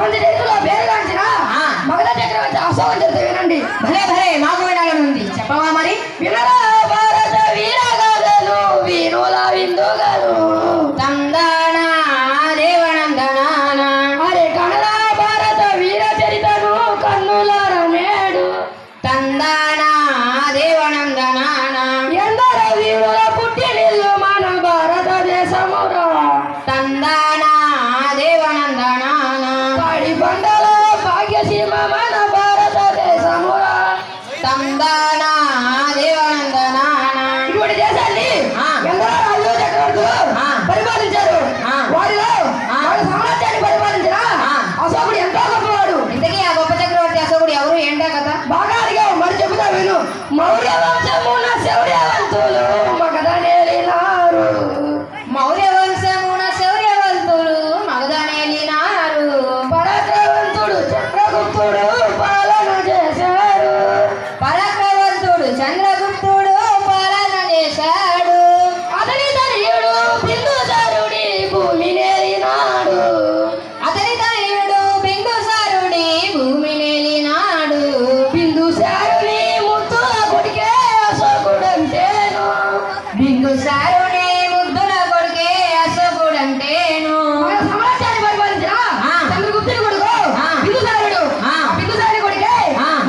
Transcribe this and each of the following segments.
ప్రపంచ దేశంలో పేరుగాంచిన మగధ చక్రవర్తి అశోక చరిత్ర వినండి. భలే భలే మాకు వినాలని ఉంది, చెప్పవా మరి? వినరా భారత వీరగాథలు వీరుల విందుగాను తందాన దేవనందనాన. అరే కనరా భారత వీర చరితను కన్నులార నేడు తందాన దేవనందనాన. ఎందరో వీరుల పుట్టినిల్లు మన భారతదేశమురా. తందాన దేవనందనాన. కాడి బండల భాగ్యసీమ మన భారతదేశమురా. తందాన దేవనందనాన. ఇటువంటి దేశాన్ని ఎందరో రాజులు చక్రవర్తులు పరిపాలించారు. వారిలో వారి సామ్రాజ్యాన్ని పరిపాలించిన అశోకుడు ఎంతో గొప్పవాడు. ఇంతకీ ఆ గొప్ప చక్రవర్తి అశోకుడు ఎవరు, ఏంటా కథ? బాగా అడిగావు, మరి చెబుతా విను. మౌర్య వంశమున శౌర్యవంతులు మగధ నేలినారు. మౌర్య వంశమున శౌర్యవంతుడు మగధనేలినారు. పరాక్రమవంతుడు చక్రగుప్తుడు పాలన చేశారు. పరాక్రమవంతుడు చంద్రగుప్తుడు పాలన చేశాడు. అతని తనయుడు బిందుసారుడి భూమి నేలినాడు. అతని తనయుడు బిందుసారుడి భూమి నేలినాడు. బిందుసారుని ముద్దుల కొడుకే అశోకుడంటేను. బిందుసారుని ముద్దుల కొడుకే అశోకుడంటేను. మన సామ్రాజ్యాన్ని పరిపాలించిన చంద్రగుప్తుడి కొడుకు బిందుసారుడు. బిందుసారుని కొడుకే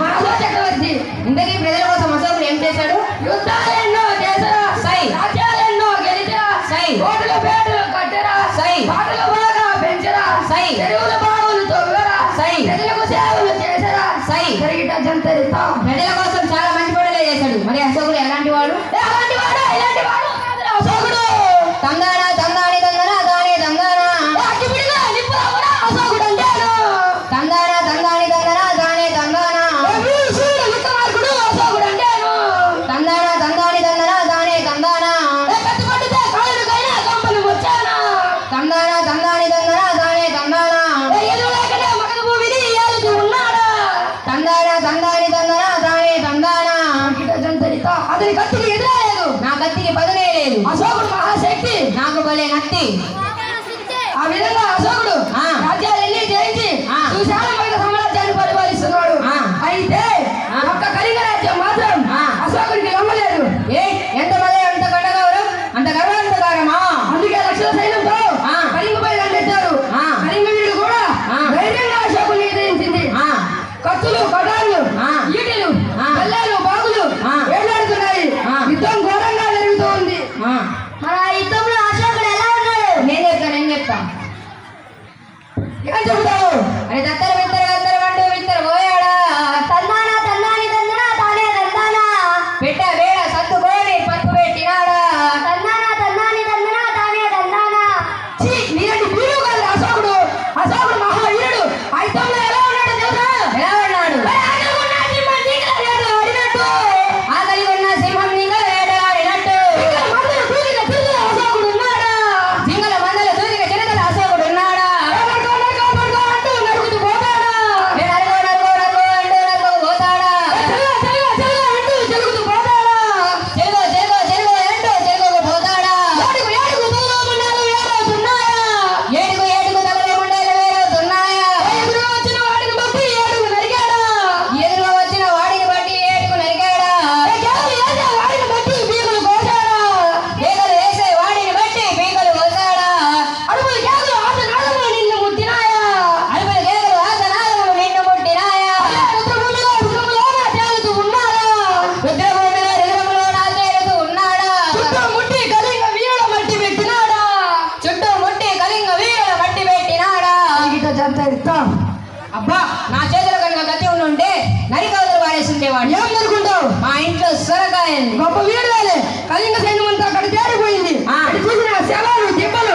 మన అశోక చక్రవర్తి. ఇంతకీ ప్రజల కోసం అశోకుడు ఏం చేశాడు? యుద్ధాలెన్నో చేసరా, సై. రాజ్యాలెన్నో గెలిచరా, సై. కోటలు పేటలు కట్టరా, సై. పాటలు బాగా పెంచరా, సై. చెరువుల బావులు తవ్వరా, సై. ప్రజలకు సేవలు చేసరా, సై. జరిగిట జంతరితా. ప్రజల కోసం చాలా మంచి పనులే చేశాడు. మరి అశోకుడు ఎలాంటి వాడు? అలాంటి వాడు ఇలాంటి వాడు కాదురా అశోకుడు. తందాన తందాని తందన దానే తందాన. అగ్గిపిడిగా నిప్పురావురా అశోకుడు అంటాను. తందాన తందాని తందన దానే తందాన. వీరుశూరుడు విక్రమార్కుడు అశోకుడు అంటాను. తందాన తందాని తందన దానే తందాన. కత్తి పట్టితే కాళ్ళకైనా కంపను వచ్చానా. తందాన తందాని తందన దానే తందాన. ఎదురులేకనే మగధ భూమిని ఏలుతూ ఉన్నాడా. తందాన తందాని తందన దానే తందాన. జరిగిట జంతరితా. అతని కత్తికి ఎదురలేదు. నా కత్తికి పదునే లేదు. అశోకుడు మహాశక్తి. నాకు భలే నత్తి. ఆ విధంగా అశోకుడు రాజ్యాలన్నీ జయించి సుశాలమైన సామ్రాజ్యాన్ని పరిపాలిస్తున్నాడు. అయితే ఒక్క కళింగ రాజ్యం మాత్రం అశోకుడికి నమ్మలేదు. ఏ ఎంత భలే, అంత గడగౌరం, అంత గర్వంతకారమా? అందుకే లక్షల సైన్యంతో కళింగపై దండెత్తారు. కళింగ వీరుడు కూడా ధైర్యంగా అశోకుని ఎదిరించింది. కత్తులు, కటార్లు, ఈటెలు, కళ్ళాలు, బాగులు ఏలాడుతున్నాయి. యుద్ధం ఘోరంగా జరుగుతూ ఉంది. మరి ఆ యుద్ధంలో అశోకుడు ఎలా ఉన్నాడు? నేను చెప్తా. ఏం చెబుతావు? అరే దత్తర విత్తర గత్తర వండు విత్తర పోయాడా. తందాన తందాని తందన తానే తందాన. పెట్ట వేడ సత్తుకోని పట్టు పెట్టినాడా. తందాన తందాని తందన తానే తందాన. ఛీ, నీలాంటి వీరుడు కాదు అశోకుడు. అశోకుడు మహావీరుడు. ఆ యుద్ధంలో ఎలా ఉన్నాడు తెలుసా? ఎలా ఉన్నాడు? ఆకలి ఉన్న సింహం నీగ వేటాడినట్టు. అశోకుడు ఉన్నాడా? సింగల మందల దూరిక చిరకల అశోకుడు ఉన్నాడా. నడుగుతూ పోతాడా? నేను అరుగో నరుగో నరుగో అంటూ నరుగో పోతాడా. అంటూ జరుగుతూ పోతాడా? చెరుగో చెరుగో చెరుగో అంటూ చెరుగో పోతాడా. ఏడుగు ఏడుగు తలముండాలు ఏడవుతున్నాయా? ఏడుగు ఏడుగు తగల ముండేలు వేరవుతున్నాయా. ఎదురు వచ్చిన వాడిని బట్టి ఏడుగు నరిగాడా? ఎదురుగా వచ్చిన వాడిని బట్టి ఏడుగు నరికాడా. వాడిని బట్టి బీగులు కోసాడా? పీకలు వేసే వాడిని బట్టి పీకలు కోసాడా. అడుగులు కేకలు ఆసనాలను నిన్ను ముట్టినాయా? అడుగుల గేదెలు ఆసనాలను నిన్ను ముట్టినాయా. రుద్రములోన తేలుతూ ఉన్నాడా? రుద్రభూమిలో రుద్రములో నా తేలుతూ ఉన్నాడా. చుట్టూ ముట్టి కళింగ వీరుల మట్టి పెట్టినాడా? చుట్టూ ముట్టి కలింగ వీరుల మట్టి పెట్టినాడా. అబ్బా, నా చేతుల కనుక గతి ఉండుంటే నరికవతలు పారేస్తుండేవాడు. ఏం జరుగుంటావు? మా ఇంట్లో సొరకాయల్ని. గొప్ప వీరుడే. కళింగ సైన్యం అంతా అక్కడ చేరిపోయింది. అటు చూసిన శవాలు దిబ్బలు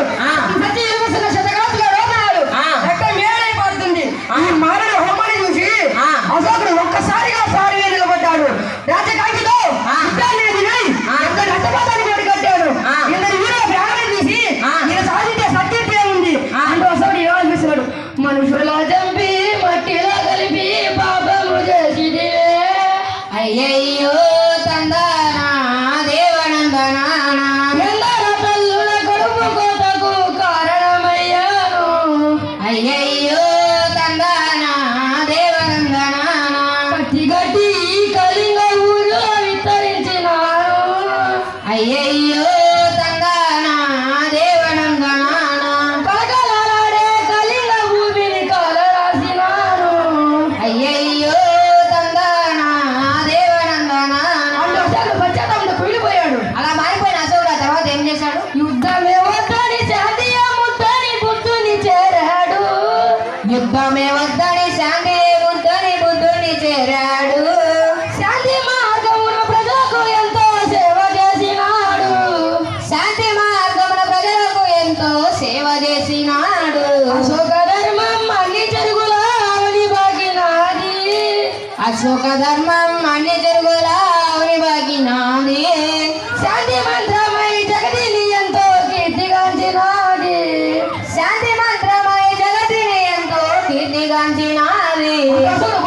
ప్రతి 20 శతకాలుగా రోగాలు ఎక్కడ మేడైపోతుంది. ఈ మారణ హోమాన్ని చూసి అశోకుడు ఒక్కసారిగా సారి నిలబడ్డాడు. రాజకాంక్షతో యుద్ధాన్ని ఎదిరై ఎంత రక్తపాతానికి ఒడిగట్టాడు. ఇందరి వీరుల ప్రాణాన్ని చూసి ఈయన సాధించే సత్యతే ఉంది అంటూ అశోకుడు ఏమనిపిస్తున్నాడు? మనుషుల చంపి మట్టిలో కలిపి పాపము చేసిదివే. అయ్యయ్యో తందాన దేవనందనాన. ఎందర తల్లుల కడుపు కోతకు కారణమయ్యాను. అయ్యయ్యో తందాన యుద్ధమే వద్దని శాంతి బుద్ధుని బుద్ధుని చేరాడు శాంతి మార్గమున ప్రజలకు ఎంతో సేవ చేసినాడు శాంతి మార్గమున ప్రజలకు ఎంతో సేవ చేసినాడు అశోక ధర్మం అన్ని చెరుగులా అవని బాగినాది అశోక ధర్మం అన్ని చెరుగులా అవని బాగినాది శాంతి మంత్రమై జగతిని ఎంతో కీర్తిగాంచినాది శాంతి మంత్రమై జగతిని ఎంతో కీర్తిగాంచినాది అసలు